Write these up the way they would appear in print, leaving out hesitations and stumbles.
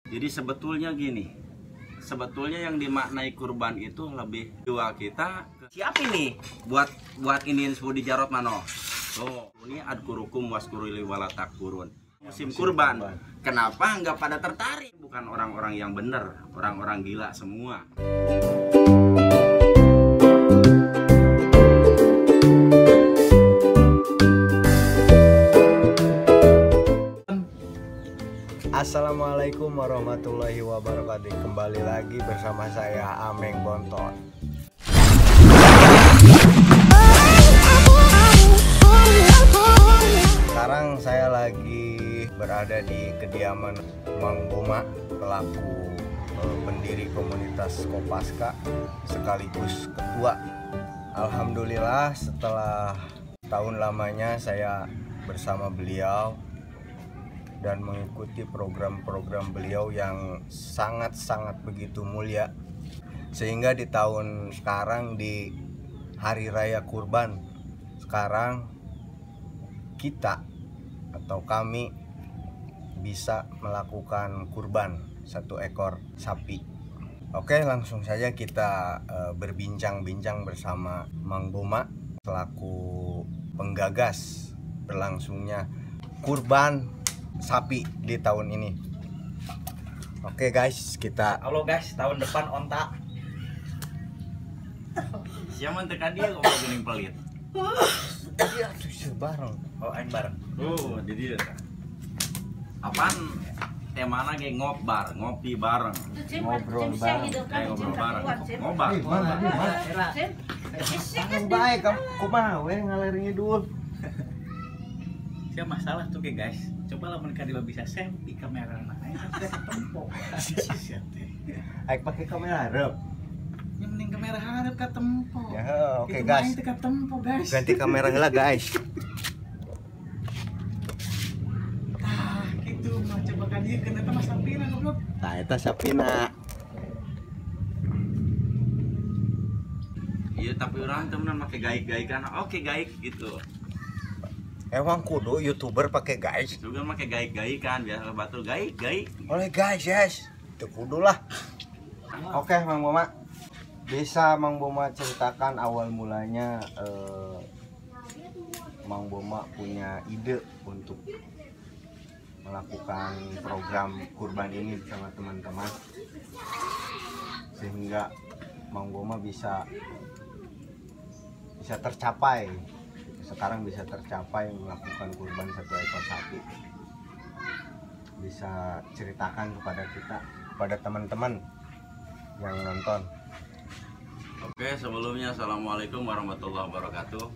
Jadi sebetulnya gini, sebetulnya yang dimaknai kurban itu lebih dua kita siapa ini buat ini disebut di jarot mano. Oh, ini adkurukum waskurili walatakkurun. Musim kurban. Kenapa nggak pada tertarik? Bukan orang-orang yang benar, orang-orang gila semua. Assalamualaikum warahmatullahi wabarakatuh. Kembali lagi bersama saya Ameng Bontot. Sekarang saya lagi berada di kediaman Mang Boma, pelaku pendiri komunitas Kopaska sekaligus ketua. Alhamdulillah setelah tahun lamanya saya bersama beliau dan mengikuti program-program beliau yang sangat-sangat begitu mulia, sehingga di tahun sekarang, di hari raya kurban sekarang, kita atau kami bisa melakukan kurban 1 ekor sapi. Oke, langsung saja kita berbincang-bincang bersama Mang Boma selaku penggagas berlangsungnya kurban sapi di tahun ini. Oke guys, kita Halo guys, tahun depan onta. Siapa tekan dia kok gening pelit. iya tuh bareng. Oh, aing bareng. Oh, di dia. Apaan? Temana ge ngobar, ngopi bareng. Ngobrol bareng. Kayak ngobrol bareng. Ngobar. Baik, kamu kumaha we ngalering idul. Siapa masalah tuh guys? Coba lah mereka bisa selfie kamera anak aing kan bisa tempo. Aik pakai kamera hareup. Yang mending kamera hareup ka tempo. Ya, oke Itu guys. main teh ka tempo guys. Ganti kamera heula guys. Tah, gitu mah coba kan ieu keun eta mah sampina goblok. Tah eta sapina. Iya, tapi orang temenan make gaik-gaikan. Oke, gaik gitu. Emang kudu YouTuber pakai guys. Juga make gaik-gaikan biasa batul gaik-gaik. Oleh guys, yes. Itu kudu lah. Oke, Mang Boma. Bisa Mang Boma ceritakan awal mulanya Mang Boma punya ide untuk melakukan program kurban ini bersama teman-teman, sehingga Mang Boma bisa tercapai. Sekarang bisa tercapai melakukan kurban 1 ekor sapi. Bisa ceritakan kepada kita, kepada teman-teman yang nonton. Oke, sebelumnya assalamualaikum warahmatullahi wabarakatuh.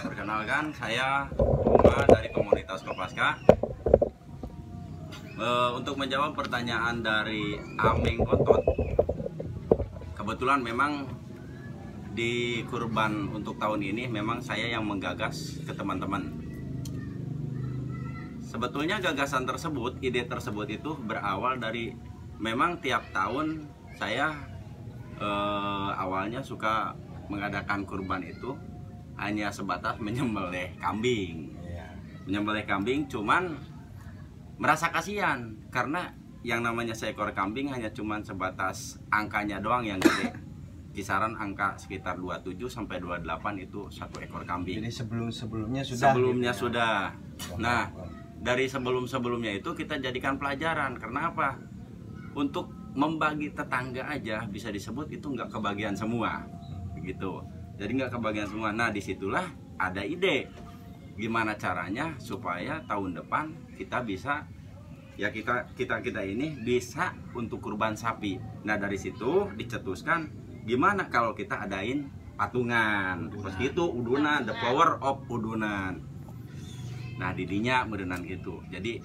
Perkenalkan, saya Boma dari komunitas Kopaska. Untuk menjawab pertanyaan dari Ameng Bontot, kebetulan memang di kurban untuk tahun ini memang saya yang menggagas ke teman-teman. Sebetulnya gagasan tersebut, ide tersebut itu berawal dari memang tiap tahun saya awalnya suka mengadakan kurban itu hanya sebatas menyembelih kambing. Menyembelih kambing, cuman merasa kasihan karena yang namanya seekor kambing hanya cuman sebatas angkanya doang yang gede. Kisaran angka sekitar 27 sampai 28 itu 1 ekor kambing. Jadi sebelumnya sudah. Sebelumnya sudah. Nah, dari sebelumnya itu kita jadikan pelajaran. Karena apa? Untuk membagi tetangga aja bisa disebut itu nggak kebagian semua, begitu. Jadi nggak kebagian semua. Nah, disitulah ada ide gimana caranya supaya tahun depan kita bisa, ya kita ini bisa untuk kurban sapi. Nah, dari situ dicetuskan gimana kalau kita adain patungan, terus itu udunan, the power of udunan. Nah, didinya merenan gitu. Jadi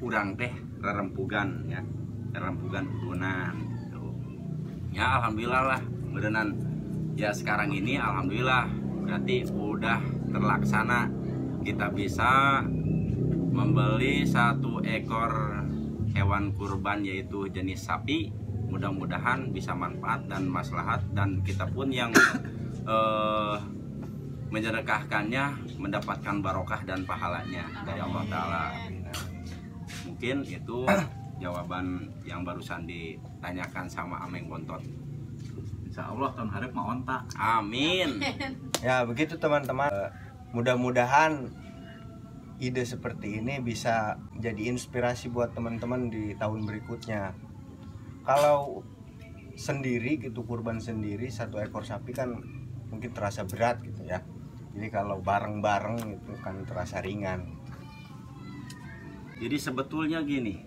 urang teh rerempugan ya, rerempugan udunan gitu. Ya alhamdulillah lah merenan. Ya sekarang ini alhamdulillah berarti udah terlaksana. Kita bisa membeli 1 ekor hewan kurban yaitu jenis sapi. Mudah-mudahan bisa manfaat dan maslahat, dan kita pun yang mensedekahkannya mendapatkan barokah dan pahalanya dari Allah Ta'ala. Mungkin itu jawaban yang barusan ditanyakan sama Ameng Bontot. Insya Allah tahun harap mau ontak. Amin. Ya begitu teman-teman. Mudah-mudahan ide seperti ini bisa jadi inspirasi buat teman-teman di tahun berikutnya. Kalau sendiri gitu, kurban sendiri 1 ekor sapi kan mungkin terasa berat gitu ya. Jadi kalau bareng-bareng itu kan terasa ringan. Jadi sebetulnya gini,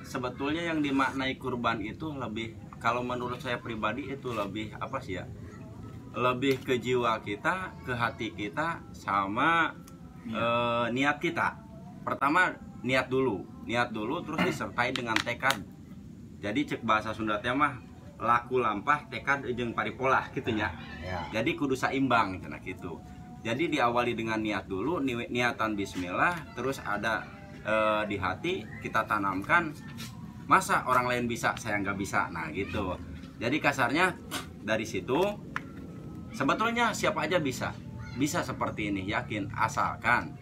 sebetulnya yang dimaknai kurban itu lebih, kalau menurut saya pribadi itu lebih apa sih ya, lebih ke jiwa kita, ke hati kita, sama niat kita. Pertama niat dulu terus disertai dengan tekad. Jadi cek bahasa Sunda teh mah laku lampah tekad jeung paripolah gitu ya. Jadi kudu saimbang gitu. Jadi diawali dengan niat dulu, niatan bismillah, terus ada di hati kita tanamkan, masa orang lain bisa saya nggak bisa, nah gitu. Jadi kasarnya dari situ sebetulnya siapa aja bisa seperti ini, yakin, asalkan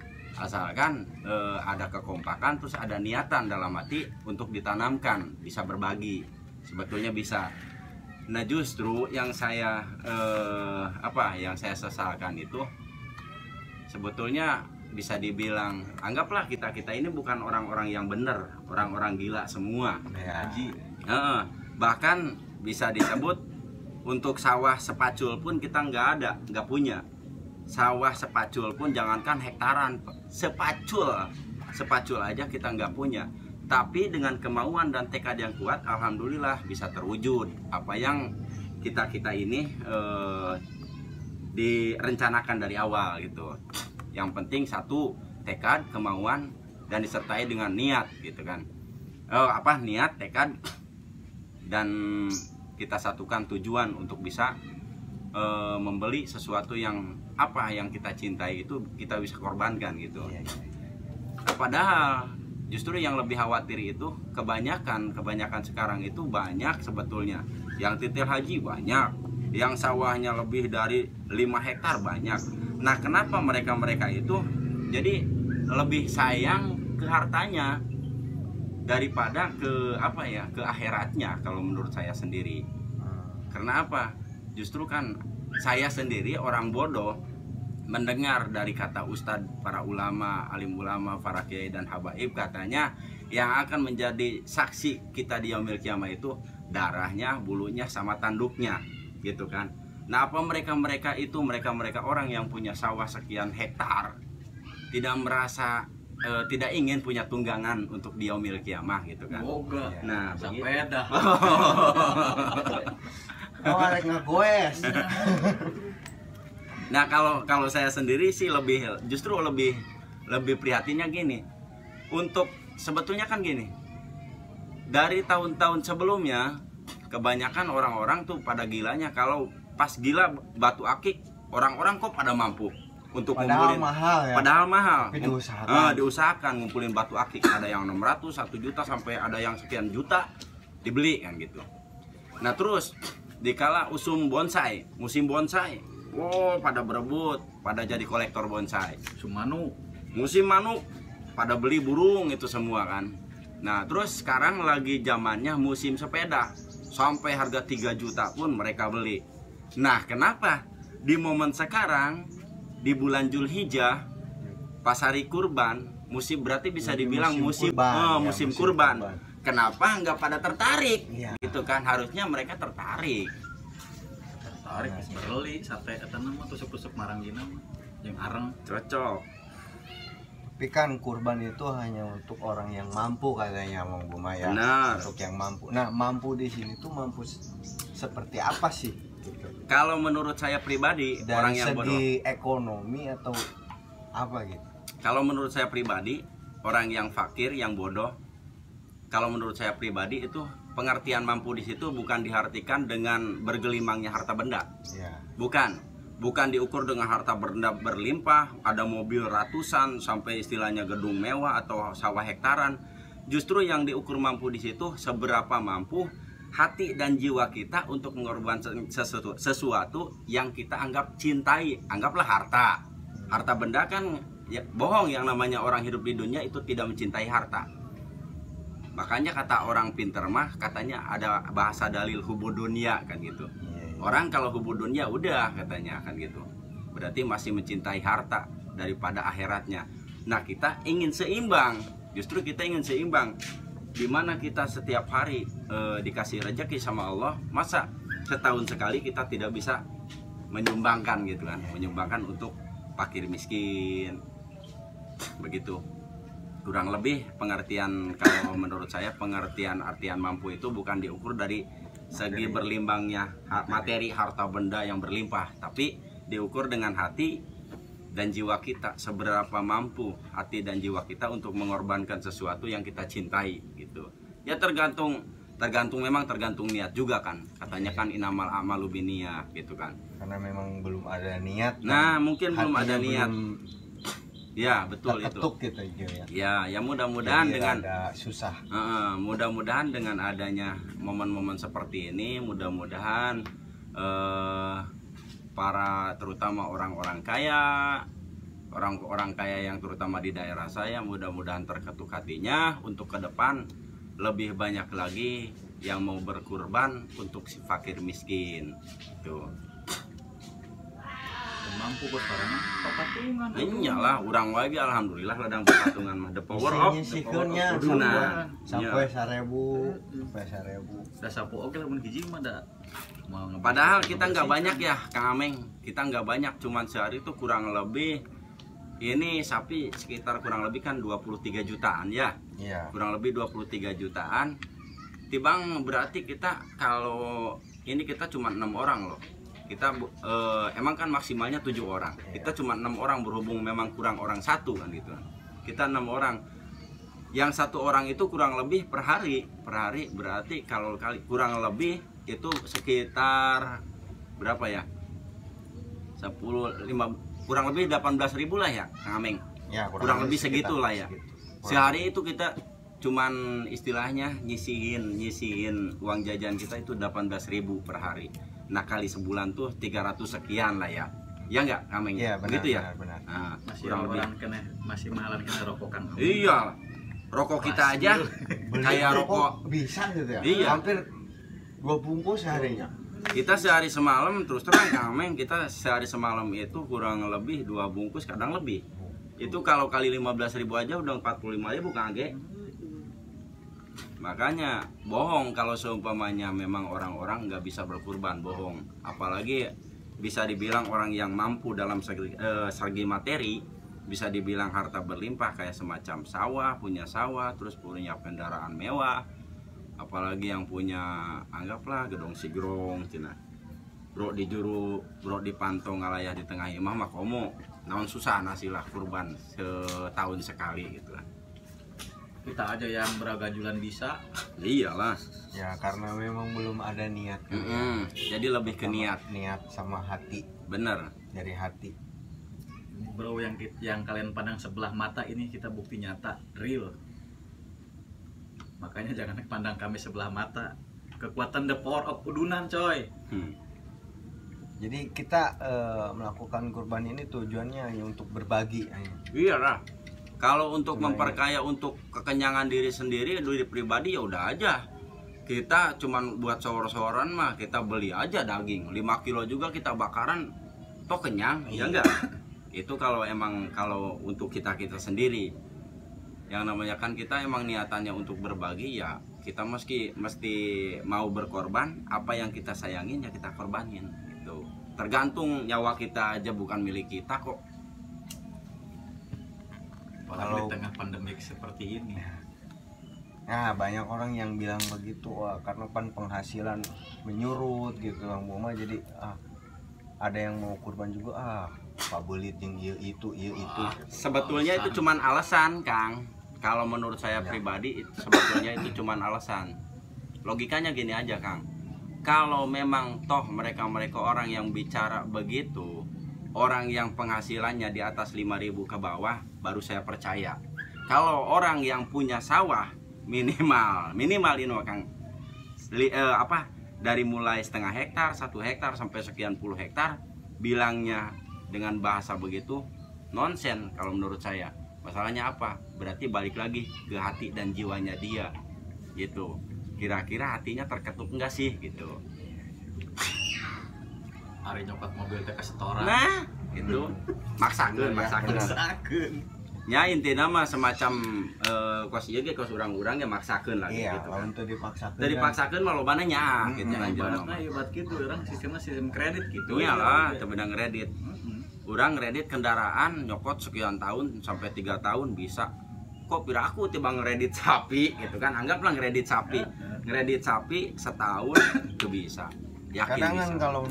ada kekompakan, terus ada niatan dalam hati untuk ditanamkan, bisa berbagi, sebetulnya bisa. Nah justru yang saya yang saya sesalkan itu sebetulnya bisa dibilang, anggaplah kita ini bukan orang-orang yang benar, orang-orang gila semua. Haji. Bahkan bisa disebut untuk sawah sepacul pun kita nggak punya. Sawah sepacul pun jangankan hektaran, sepacul aja kita nggak punya. Tapi dengan kemauan dan tekad yang kuat, alhamdulillah bisa terwujud apa yang kita ini direncanakan dari awal gitu. Yang penting satu, tekad, kemauan, dan disertai dengan niat gitu kan. Niat, tekad, dan kita satukan tujuan untuk bisa membeli sesuatu yang kita cintai, itu kita bisa korbankan gitu. Padahal justru yang lebih khawatir itu kebanyakan sekarang itu banyak sebetulnya yang titil haji, banyak yang sawahnya lebih dari 5 hektar banyak. Nah kenapa mereka itu jadi lebih sayang ke hartanya daripada ke akhiratnya, kalau menurut saya sendiri. Karena apa? Justru kan saya sendiri orang bodoh mendengar dari kata ustadz, para ulama, alim ulama, para kiai dan habaib, katanya yang akan menjadi saksi kita di yaumil kiamah itu darahnya, bulunya, sama tanduknya gitu kan. Nah apa mereka orang yang punya sawah sekian hektar tidak merasa tidak ingin punya tunggangan untuk di yaumil kiamah gitu kan. Nah sepeda. Arek ngagoes. Nah kalau saya sendiri sih justru lebih prihatinnya gini. Untuk sebetulnya kan gini, dari tahun-tahun sebelumnya kebanyakan orang-orang tuh pada gilanya kalau pas gila batu akik, orang-orang kok pada mampu untuk ngumpulin. Padahal mahal. Diusahakan ngumpulin batu akik, ada yang 600, 1 juta, sampai ada yang sekian juta dibeli kan gitu. Nah terus dikala musim bonsai, pada berebut, pada jadi kolektor bonsai. Musim manu pada beli burung itu semua kan. Nah terus sekarang lagi zamannya musim sepeda, sampai harga 3 juta pun mereka beli. Nah kenapa di momen sekarang di bulan Zulhijjah pas hari kurban, berarti bisa dibilang musim kurban. Kenapa nggak pada tertarik? Gitu kan, harusnya mereka tertarik beli sate eta mah tusuk-tusuk maranggina yang areng cocok. Tapi kan kurban itu hanya untuk orang yang mampu katanya Mang Buma ya. Untuk yang mampu. Nah mampu di sini tuh mampu seperti apa sih? Kalau menurut saya pribadi, dari orang yang segi bodoh, ekonomi atau apa gitu? Kalau menurut saya pribadi, orang yang fakir, yang bodoh, kalau menurut saya pribadi itu pengertian mampu di situ bukan diartikan dengan bergelimangnya harta benda. Bukan diukur dengan harta benda berlimpah, ada mobil ratusan sampai istilahnya gedung mewah atau sawah hektaran. Justru yang diukur mampu di situ seberapa mampu hati dan jiwa kita untuk mengorbankan sesuatu yang kita anggap cintai. Anggaplah harta benda kan ya, bohong yang namanya orang hidup di dunia itu tidak mencintai harta. Makanya kata orang pinter mah katanya ada bahasa dalil hubud dunia kan gitu. Orang kalau hubud dunia udah katanya kan gitu. Berarti masih mencintai harta daripada akhiratnya. Nah, kita ingin seimbang. Justru kita ingin seimbang. Dimana kita setiap hari dikasih rezeki sama Allah, masa setahun sekali kita tidak bisa menyumbangkan gitu kan, menyumbangkan untuk fakir miskin. Begitu. Kurang lebih pengertian, kalau menurut saya pengertian artian mampu itu bukan diukur dari segi berlimpahnya materi harta benda yang berlimpah, tapi diukur dengan hati dan jiwa kita, seberapa mampu hati dan jiwa kita untuk mengorbankan sesuatu yang kita cintai gitu. Ya tergantung memang tergantung niat juga kan. Katanya kan inamal amalu binniyah gitu kan. Karena memang belum ada niat. Nah, mungkin belum ada niat. Ya betul itu. Gitu ya. Ya mudah-mudahan dengan ada susah. Mudah-mudahan dengan adanya momen-momen seperti ini, mudah-mudahan para terutama orang-orang kaya yang terutama di daerah saya, mudah-mudahan terketuk hatinya untuk ke depan lebih banyak lagi yang mau berkurban untuk si fakir miskin. Tuh. Mampu bos barang patungan. Iyalah, urang lagi alhamdulillah ladang patungan mah the power of kudunan sampai 1000 Da sapu oke lamun hiji mah da. Padahal kita nggak banyak ya Kang Ameng, kita nggak banyak, cuman sehari itu kurang lebih ini sapi sekitar kurang lebih kan 23 jutaan ya. Iya. Kurang lebih 23 jutaan. Tibang berarti kita kalau ini kita cuma 6 orang loh. Kita emang kan maksimalnya 7 orang. Kita cuma 6 orang, berhubung memang kurang orang satu kan gitu. Kita 6 orang. Yang satu orang itu kurang lebih per hari berarti kalau kali kurang lebih itu sekitar berapa ya? 10 5 kurang lebih 18.000 lah ya Kang Ameng. Ya, kurang lebih segitu lah ya. Sehari itu kita cuman istilahnya nyisihin uang jajan kita itu 18.000 per hari. Nah kali sebulan tuh 300 sekian lah ya. Ya enggak Kang Ameng? Iya, benar, begitu ya? Benar. Nah, Masih kurang lebih. masih mahalan kena rokokan. Iya. Rokok kita aja kayak rokok bisa gitu ya. Iya. Hampir 2 bungkus seharinya. Kita sehari semalam terus terang Kang Ameng, kita sehari semalam itu kurang lebih 2 bungkus, kadang lebih. Itu kalau kali 15.000 aja udah 45.000 Kang Age. Makanya bohong kalau seumpamanya memang orang-orang nggak bisa berkurban, bohong. Apalagi bisa dibilang orang yang mampu dalam segi materi, bisa dibilang harta berlimpah kayak semacam sawah, punya sawah, terus punya kendaraan mewah. Apalagi yang punya, anggaplah gedong sigrong cina. Bro di juru, bro di pantong ngalayah di tengah imah mah komo. Naon susah nasilah kurban setahun sekali gitu lah. Kita aja yang beragajulan bisa. Iyalah. Ya karena memang belum ada niat. Jadi lebih ke niat sama hati. Bener. Dari hati. Bro, yang kalian pandang sebelah mata ini kita bukti nyata real. Makanya jangan pandang kami sebelah mata. Kekuatan the power of udunan coy. Jadi kita melakukan kurban ini tujuannya hanya untuk berbagi. Iyalah. Kalau untuk memperkaya, untuk kekenyangan diri sendiri, diri pribadi ya udah aja. Kita cuman buat sahur-sahuran mah kita beli aja daging 5 kilo juga kita bakaran toh kenyang, ya enggak? Itu kalau untuk kita sendiri. Yang namanya kan kita emang niatannya untuk berbagi, ya kita mesti mau berkorban. Apa yang kita sayangin ya kita korbanin gitu. Tergantung, nyawa kita aja bukan milik kita kok. Apalagi di tengah pandemik seperti ini. Nah banyak orang yang bilang begitu, karena kan penghasilan menyurut gitu Bang Boma, jadi ada yang mau kurban juga Pak Belit yang itu. Sebetulnya itu cuman alasan Kang. Kalau menurut saya pribadi sebetulnya itu cuman alasan. Logikanya gini aja Kang. Kalau memang toh mereka orang yang bicara begitu, orang yang penghasilannya di atas 5.000 ke bawah, baru saya percaya. Kalau orang yang punya sawah minimal ini Kang, dari mulai setengah hektar, 1 hektar sampai sekian puluh hektar, bilangnya dengan bahasa begitu nonsen kalau menurut saya. Masalahnya apa? Berarti balik lagi ke hati dan jiwanya dia. gitu. Kira-kira hatinya terketuk enggak sih gitu. Hari nyokot mobil teh ke setoran. Nah, itu maksakeun. Ya intinya mah semacam kos ieu ge kos urang-urang ya maksakeun lah Iya, gitu lamun kan. teu dipaksakeun. Dari paksakeun mah lobana nyaah gitu kan Ibaratnya ibarat gitu orang sistemnya sistem kredit gitu. iyalah teu beunang kredit. Mm-mm. Urang kredit kendaraan nyokot sekian tahun sampai 3 tahun bisa. Kok piraku tiba ngeredit sapi gitu kan. Anggaplah ngeredit sapi. Ngeredit sapi setahun teu bisa. Yakin Kadang kan bisa. kalau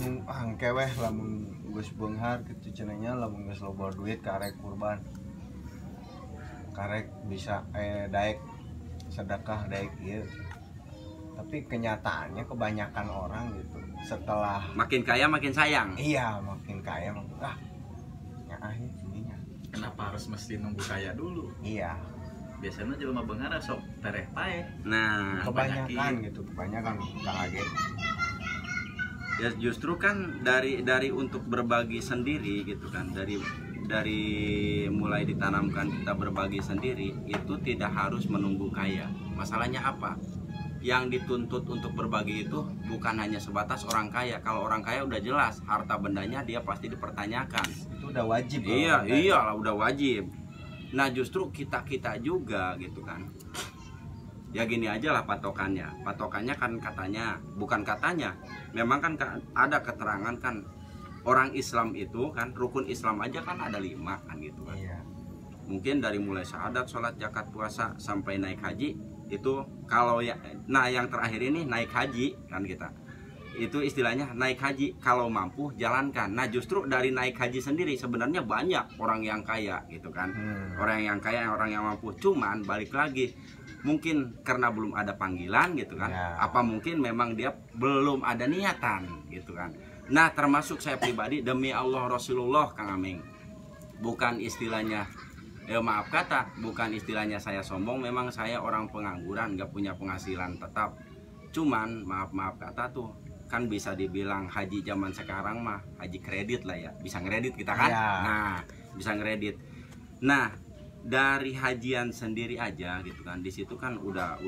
keweh lamun geus beunghar kitu cenanya lamun geus loba duit karek kurban. Karek bisa daek sedekah daek ieu. Tapi kenyataannya kebanyakan orang gitu setelah Makin kaya makin sayang. iya makin kaya nyaah ininya. Kenapa harus mesti nunggu kaya dulu? Iya, Biasanya jelema beunghar sok tereh pae. Nah, kebanyakan gitu, kebanyakan kaget. ya justru kan dari untuk berbagi sendiri gitu kan, dari mulai ditanamkan kita berbagi sendiri itu tidak harus menunggu kaya. Masalahnya apa? Yang dituntut untuk berbagi itu bukan hanya sebatas orang kaya. Kalau orang kaya udah jelas harta bendanya dia pasti dipertanyakan. Itu udah wajib. Iya, iyalah udah wajib. Nah, justru kita juga gitu kan. Ya gini aja lah patokannya. Patokannya kan katanya, bukan katanya. Memang kan ada keterangan kan orang Islam itu kan rukun Islam aja kan ada 5 kan gitu kan. Iya. Mungkin dari mulai syahadat, sholat, zakat, puasa sampai naik haji itu kalau ya, nah yang terakhir ini naik haji kan kita. Itu istilahnya naik haji, kalau mampu jalankan. Nah justru dari naik haji sendiri sebenarnya banyak orang yang kaya gitu kan. Orang yang kaya, orang yang mampu. Cuman balik lagi mungkin karena belum ada panggilan gitu kan. Ya. Apa mungkin memang dia belum ada niatan gitu kan. Nah termasuk saya pribadi, demi Allah Rasulullah Kang Aming, bukan istilahnya maaf kata, bukan istilahnya saya sombong. Memang saya orang pengangguran, nggak punya penghasilan tetap. Cuman maaf kata tuh kan bisa dibilang haji zaman sekarang mah haji kredit lah ya, bisa ngeredit kita kan. Ya. Nah bisa ngeredit. Nah dari hajian sendiri aja gitu kan, di situ kan udah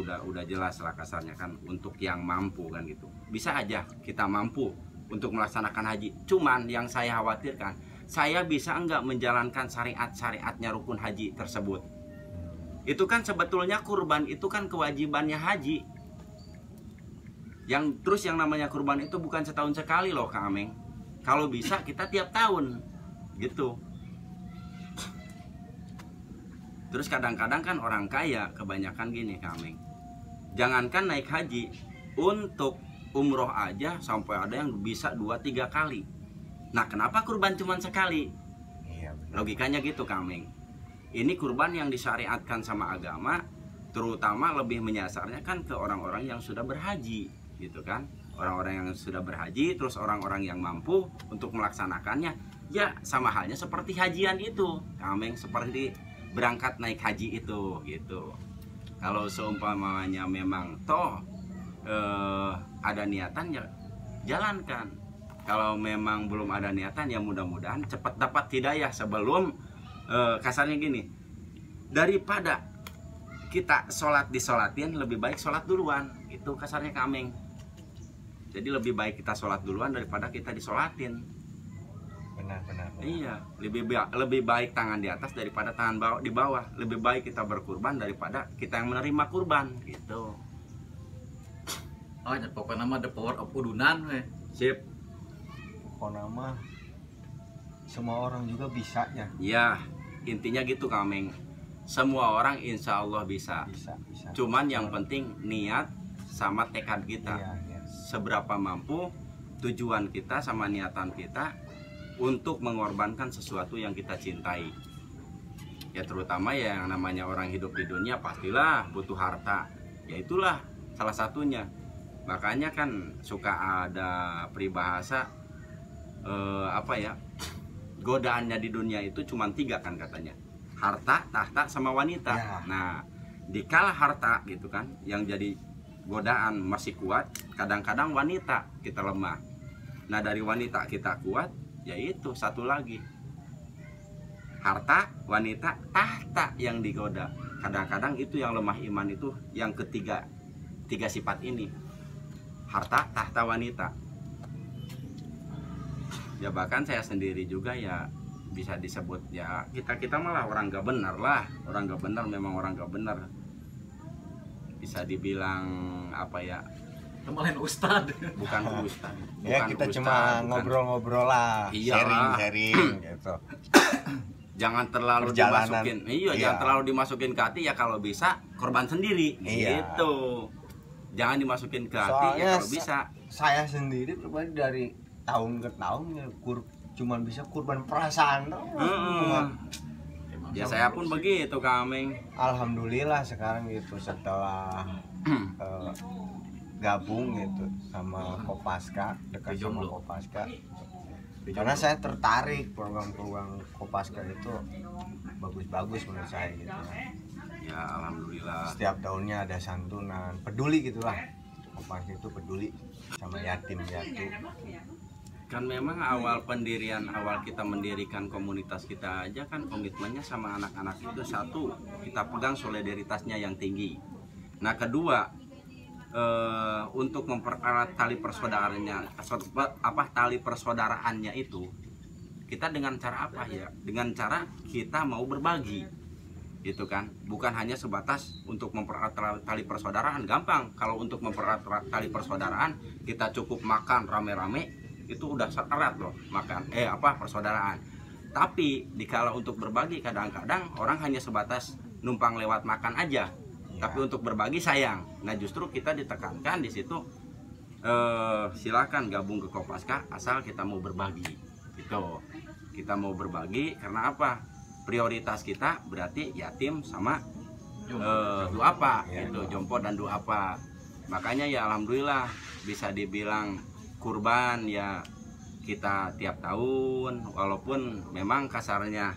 jelas lah kasarnya kan untuk yang mampu kan gitu. Bisa aja kita mampu untuk melaksanakan haji. Cuman yang saya khawatirkan, saya bisa enggak menjalankan syariat-syariatnya rukun haji tersebut. Itu kan sebetulnya kurban itu kan kewajibannya haji. Terus yang namanya kurban itu bukan setahun sekali loh Kang Ameng. Kalau bisa kita tiap tahun gitu. Terus kadang-kadang kan orang kaya kebanyakan gini Kang Ameng. Jangankan naik haji, untuk umroh aja sampai ada yang bisa 2-3 kali. Nah kenapa kurban cuma sekali? Iya, benar. Logikanya gitu Kang Ameng. Ini kurban yang disyariatkan sama agama, terutama lebih menyasarnya kan ke orang-orang yang sudah berhaji gitu kan. Orang-orang yang sudah berhaji, terus orang-orang yang mampu untuk melaksanakannya. Ya sama halnya seperti hajian itu Kang Ameng, seperti berangkat naik haji itu gitu. Kalau seumpamanya memang toh ada niatan ya jalankan. Kalau memang belum ada niatan ya mudah-mudahan cepat dapat hidayah sebelum kasarnya gini, daripada kita sholat disolatin lebih baik sholat duluan, itu kasarnya Kang Ameng. Jadi lebih baik kita sholat duluan daripada kita disolatin. Benar. Iya, lebih baik tangan di atas daripada tangan di bawah. Lebih baik kita berkurban daripada kita yang menerima kurban gitu. Oh, pokoknya mah the power of udunan we. Sip. Pokoknya mah semua orang juga bisa ya. Ya, intinya gitu Kang Ameng. Semua orang insya Allah bisa. Bisa. Cuman yang penting niat sama tekad kita. Iya. Seberapa mampu tujuan kita sama niatan kita untuk mengorbankan sesuatu yang kita cintai. Ya terutama ya yang namanya orang hidup di dunia pastilah butuh harta. Ya itulah salah satunya. Makanya kan suka ada peribahasa godaannya di dunia itu cuma 3 kan katanya. Harta, tahta, sama wanita. Ya. Nah, dikala harta gitu kan yang jadi godaan masih kuat, kadang-kadang wanita kita lemah. Nah dari wanita kita kuat, yaitu satu lagi harta, wanita, tahta yang digoda. Kadang-kadang itu yang lemah iman itu yang ketiga tiga sifat ini, harta, tahta, wanita. Ya bahkan saya sendiri juga ya bisa disebut ya kita malah orang gak benar lah, orang gak benar, memang orang gak benar. Bisa dibilang apa ya? Kemarin Ustad. Bukan ustad. Ya kita cuma ngobrol-ngobrol lah, Iyalah. sharing gitu. Jangan terlalu Perjalanan. dimasukin, Iya. jangan terlalu dimasukin ke hati ya, kalau bisa korban sendiri, Iya. gitu. Jangan dimasukin ke hati ya Soalnya kalau bisa. Saya sendiri pribadi dari tahun ke tahun ya cuman bisa kurban perasaan doang. Heeh. Emang Ya saya pun begitu Kang Ameng. Alhamdulillah sekarang gitu setelah gabung gitu sama Kopaska, dekat Di sama jomblo. Kopaska. Di Karena jomblo. saya tertarik program-program Kopaska itu bagus-bagus menurut saya gitu. Ya alhamdulillah. Setiap tahunnya ada santunan, peduli gitulah. Kopaska itu peduli sama yatim piatu. Kan memang awal kita mendirikan komunitas kita aja kan komitmennya sama anak-anak itu, satu, kita pegang solidaritasnya yang tinggi. Nah kedua, untuk mempererat tali persaudaraannya itu, kita dengan cara apa ya? Dengan cara kita mau berbagi, gitu kan? Bukan hanya sebatas untuk mempererat tali persaudaraan. Gampang kalau untuk mempererat tali persaudaraan kita cukup makan rame-rame, itu udah erat loh makan persaudaraan. Tapi dikala untuk berbagi kadang-kadang orang hanya sebatas numpang lewat makan aja. Tapi untuk berbagi sayang. Nah justru kita ditekankan di situ, silakan gabung ke Kopaska asal kita mau berbagi. Gitu. Kita mau berbagi karena apa? Prioritas kita berarti yatim sama duafa, Ya, gitu, jompo dan duafa. Makanya ya alhamdulillah bisa dibilang kurban ya kita tiap tahun, walaupun memang kasarnya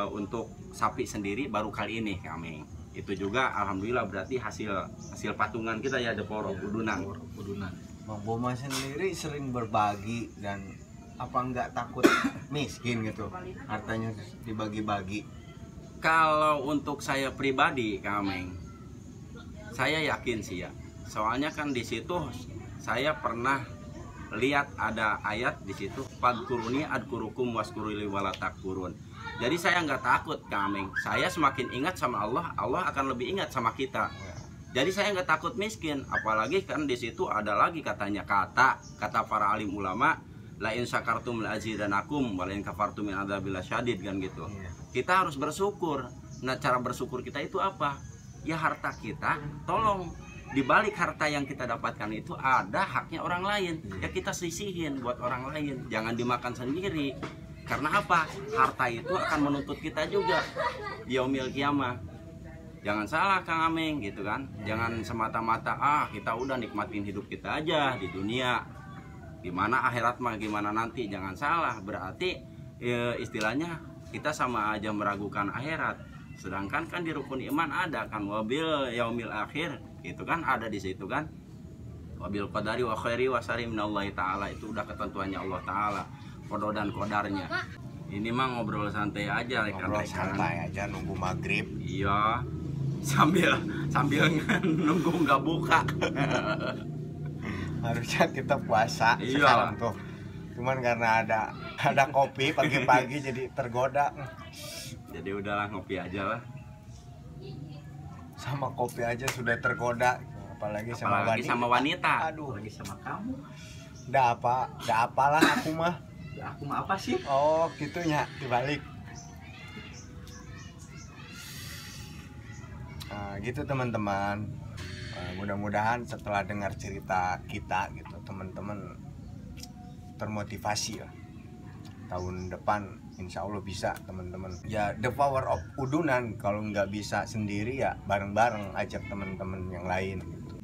untuk sapi sendiri baru kali ini kami. Itu juga alhamdulillah berarti hasil patungan kita ya Deporo Udunan. Udunan. Bang Boma sendiri sering berbagi dan apa nggak takut miskin gitu, hartanya dibagi-bagi. Kalau untuk saya pribadi kami, saya yakin sih ya. Soalnya kan di situ saya pernah lihat ada ayat di situ, fadkuruni adkurukum waskuruli walatakkurun. Jadi saya nggak takut kami. Saya semakin ingat sama Allah, Allah akan lebih ingat sama kita. Jadi saya nggak takut miskin, apalagi kan di situ ada lagi katanya kata para alim ulama, la in syakartum la azidanakum wa la in kafartum min adzabil syadid, kan gitu. Kita harus bersyukur. Nah, cara bersyukur kita itu apa? Ya harta kita tolong di balik harta yang kita dapatkan itu ada haknya orang lain. Ya kita sisihin buat orang lain, jangan dimakan sendiri. Karena apa? Harta itu akan menuntut kita juga yaumil kiamah. Jangan salah Kang Ameng gitu kan. Jangan semata-mata kita udah nikmatin hidup kita aja di dunia. Gimana akhirat mah gimana nanti, jangan salah. Berarti istilahnya kita sama aja meragukan akhirat. Sedangkan kan di rukun iman ada kan wabil yaumil akhir, itu kan ada di situ kan. Wabil qadari wa khairi wa syarri minallahi taala, itu udah ketentuannya Allah taala, qada dan qadarnya. Ini mah ngobrol santai aja, Ngobrol santai aja nunggu maghrib. Iya. Sambil nunggu nggak buka. Harusnya kita puasa Iya. sekarang tuh. Cuman karena ada kopi pagi-pagi jadi tergoda. Jadi udahlah ngopi aja lah. Sama kopi aja sudah tergoda, apalagi sama Apalagi wanita. sama wanita. Aduh, Lagi sama kamu. udah apalah aku mah. Ya, aku mah apa sih? Oh, gitunya dibalik. Nah, gitu teman-teman. Mudah-mudahan setelah dengar cerita kita gitu, teman-teman termotivasi lah. Tahun depan insya Allah bisa teman-teman. Ya the power of Udunan, kalau nggak bisa sendiri ya bareng-bareng ajak teman-teman yang lain gitu.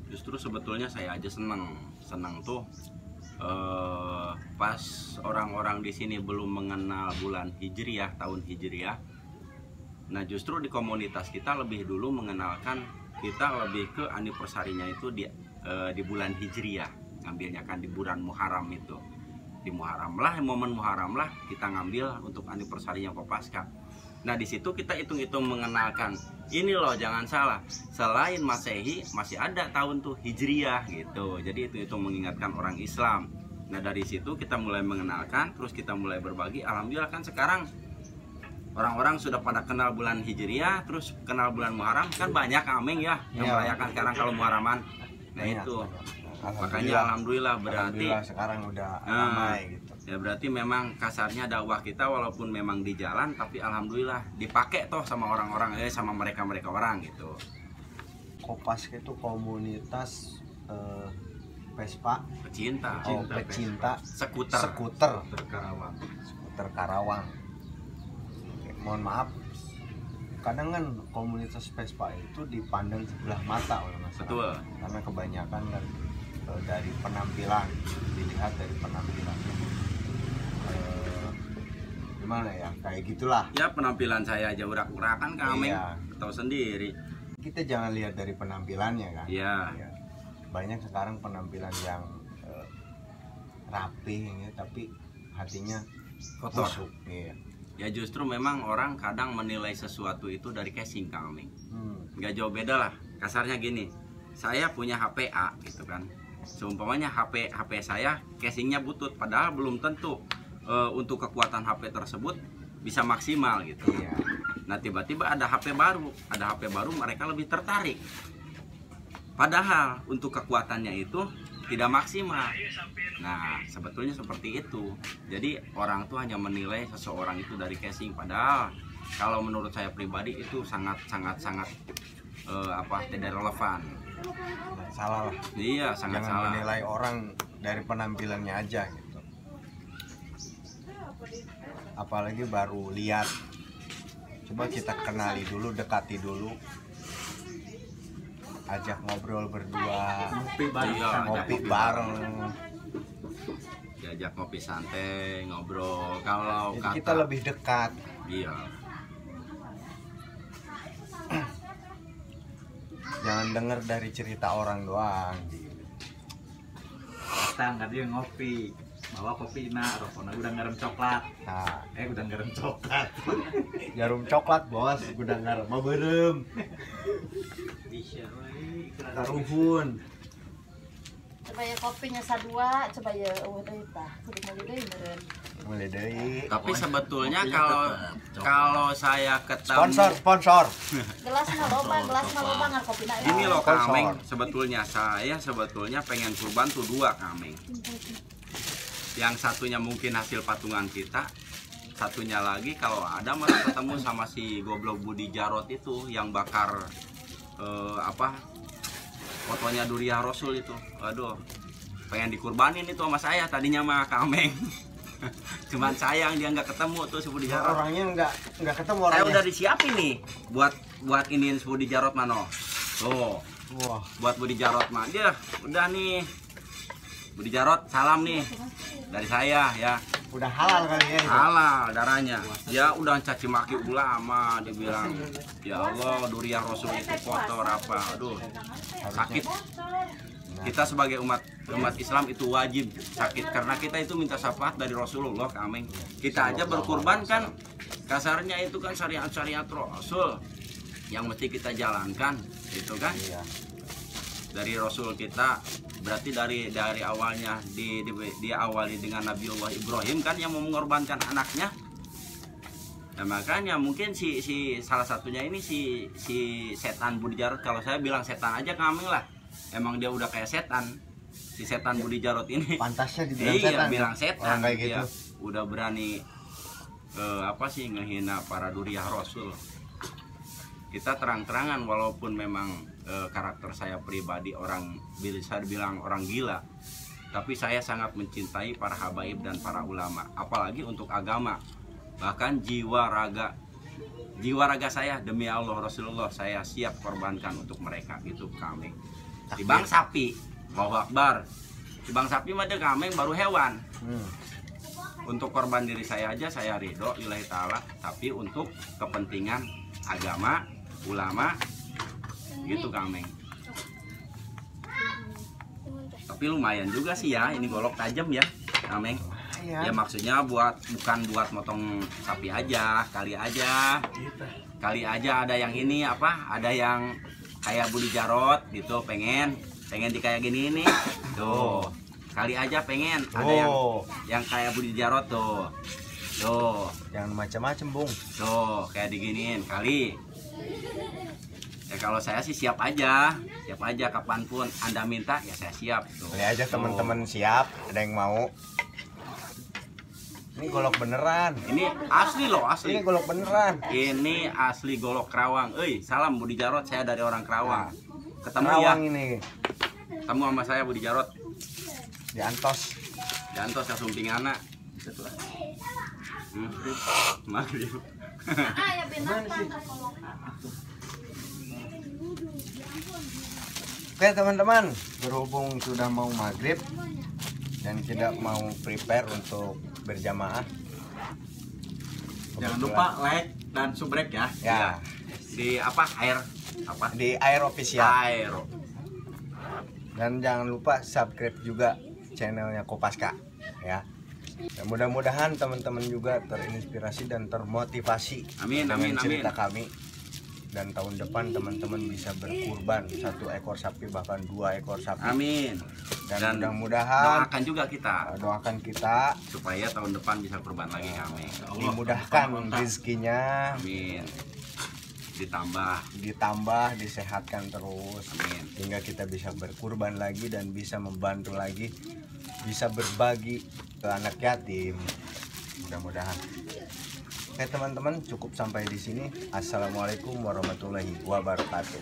Justru sebetulnya saya aja senang tuh pas orang-orang di sini belum mengenal bulan Hijriah, tahun Hijriah. Nah justru di komunitas kita lebih dulu mengenalkan, kita lebih ke anniversary-nya itu di bulan Hijriah, ngambilnya kan di bulan Muharram itu. Di Muharram lah, momen Muharram lah kita ngambil untuk anniversary-nya Kopaska. Nah di situ kita hitung-hitung mengenalkan ini loh, jangan salah, selain Masehi masih ada tahun tuh Hijriah gitu. Jadi itu mengingatkan orang Islam. Nah dari situ kita mulai mengenalkan, terus kita mulai berbagi. Alhamdulillah kan sekarang orang-orang sudah pada kenal bulan Hijriah, terus kenal bulan Muharram. Kan banyak Ameng ya yang Iya. merayakan sekarang kalau Muharraman. Nah Banyak, itu banyak. makanya alhamdulillah berarti Alhamdulillah sekarang udah ramai gitu. ya berarti memang kasarnya dakwah kita walaupun memang di jalan, tapi alhamdulillah dipakai toh sama orang-orang, sama mereka orang gitu. Kopas itu komunitas Vespa, Pecinta, pecinta skuter. skuter Terkarawang. skuter Karawang. Oke, mohon maaf, kadang kan komunitas Vespa itu dipandang sebelah mata oleh masyarakat. Betul. Karena kebanyakan kan dari penampilan, dilihat dari penampilan. Gimana ya, kayak gitulah. Ya penampilan saya aja urak-urakan kami, Iya. tahu sendiri. Kita jangan lihat dari penampilannya kan. Iya. Ya. Banyak sekarang penampilan yang rapi ya, tapi hatinya Kotor. busuk. Iya. Ya justru memang orang kadang menilai sesuatu itu dari casing kami. Nggak jauh beda lah. Kasarnya gini, saya punya HP A gitu kan. Seumpamanya HP saya casingnya butut, padahal belum tentu untuk kekuatan HP tersebut bisa maksimal gitu. Iya. Nah tiba-tiba ada HP baru, mereka lebih tertarik. Padahal untuk kekuatannya itu tidak maksimal. Nah sebetulnya seperti itu. Jadi orang tuh hanya menilai seseorang itu dari casing. Padahal kalau menurut saya pribadi itu sangat tidak relevan. Salah lah. Iya sangat Jangan salah. menilai orang dari penampilannya aja gitu. Apalagi baru lihat. Coba kita kenali dulu, dekati dulu. Ajak ngobrol berdua, Ngopi bareng. Iya, ngopi ajak bareng. Diajak ngopi santai, ngobrol. Kalau Jadi kata kita lebih dekat. iya. Jangan dengar dari cerita orang doang. Kita nggak dia ngopi, bawa kopi rokoknya udah garam coklat. Nah, Udah garam coklat. jarum coklat bos, gudang garam mah berem. Taruhun. Coba ya kopinya sadua, coba ya deui tah, kudu meuli deui meureun. Mulai dari Tapi sebetulnya Kopinya kalau saya ketemu sponsor. Gelas mah loba ngan kopina. Ini loh Sponsor. Kameng, sebetulnya saya pengen kurban tuh 2 Kameng. Yang satunya mungkin hasil patungan kita, satunya lagi kalau ada malah ketemu sama si goblok Budi Jarot itu yang bakar fotonya Duriah Rasul itu. Aduh, pengen dikurbanin itu sama saya tadinya mah Kameng. Cuman sayang dia nggak ketemu tuh si Budi Jarot. Orangnya nggak ketemu Saya orangnya. udah disiapin nih buat iniin Budi Jarot mano. Tuh, Wah, buat Budi Jarot mah dia udah nih. Budi Jarot salam nih dari saya ya. udah halal kali ya. itu. Halal darahnya. Dia udah caci maki ulama, dibilang ya Allah Duriah Rasul itu kotor apa. Aduh, sakit. Kita sebagai umat Islam itu wajib sakit karena kita itu minta syafaat dari Rasulullah Kameng. Kita aja berkurban kan kasarnya itu kan syariat Rasul yang mesti kita jalankan gitu kan. Iya. Dari Rasul kita berarti dari awalnya diawali dengan Nabiullah Ibrahim kan yang mau mengorbankan anaknya. Nah makanya mungkin si salah satunya ini si setan Budi Jarot, kalau saya bilang setan aja Kameng lah. Emang dia udah kayak setan. Si setan Budi Jarot ini. Pantasnya dibilang Iya, setan. bilang ya? setan. Orang kayak Dia gitu. udah berani ngehina para Duriah Rasul. Kita terang-terangan walaupun memang karakter saya pribadi bisa dibilang orang gila, tapi saya sangat mencintai para habaib dan para ulama, apalagi untuk agama. Bahkan jiwa raga saya demi Allah Rasulullah saya siap korbankan untuk mereka. Itu Kameng. Tibang sapi, Allahu Akbar. Tibang sapi mah Kameng baru hewan. Untuk korban diri saya aja saya ridho lillahi ta'ala, tapi untuk kepentingan agama, ulama gitu Kameng. Tapi lumayan juga sih ya, ini golok tajam ya Kameng. Ya maksudnya bukan buat motong sapi aja, kali aja ada yang ini apa? Ada yang kayak Budi Jarot gitu, pengen di kayak gini nih. Tuh. Kali aja pengen ada yang kayak Budi Jarot tuh. Tuh, Jangan macam-macam, Bung. tuh kayak diginiin kali. Ya kalau saya sih siap aja kapanpun Anda minta ya saya siap. Tuh. Ini aja Tuh. teman-teman siap, ada yang mau. Ini golok beneran. Ini asli loh, asli. Ini golok beneran. Ini asli golok Kerawang. Salam Budi Jarot, saya dari orang Kerawang. Ketemu Kerawang ya. ini Ketemu sama saya Budi Jarot. di Antos. Jantos ya sumping anak. Maghrib. Ah, ya binatang kalau Oke teman-teman, berhubung sudah mau maghrib dan tidak mau prepare untuk berjamaah. Jangan lupa like dan subrek ya. Ya, Di apa? Air apa? di Air Official. Air. Dan jangan lupa subscribe juga channelnya Kopaska ya. Dan mudah-mudahan teman-teman juga terinspirasi dan termotivasi Amin, dengan amin, cerita amin. kami. Dan tahun depan teman-teman bisa berkurban 1 ekor sapi bahkan 2 ekor sapi. Amin. Dan mudah-mudahan doakan juga kita doakan kita supaya tahun depan bisa kurban lagi kami. dimudahkan rezekinya, Amin. ditambah, disehatkan terus, Amin. sehingga kita bisa berkurban lagi dan bisa membantu lagi, bisa berbagi ke anak yatim. Mudah-mudahan. Oke teman-teman, cukup sampai di sini. Assalamualaikum warahmatullahi wabarakatuh.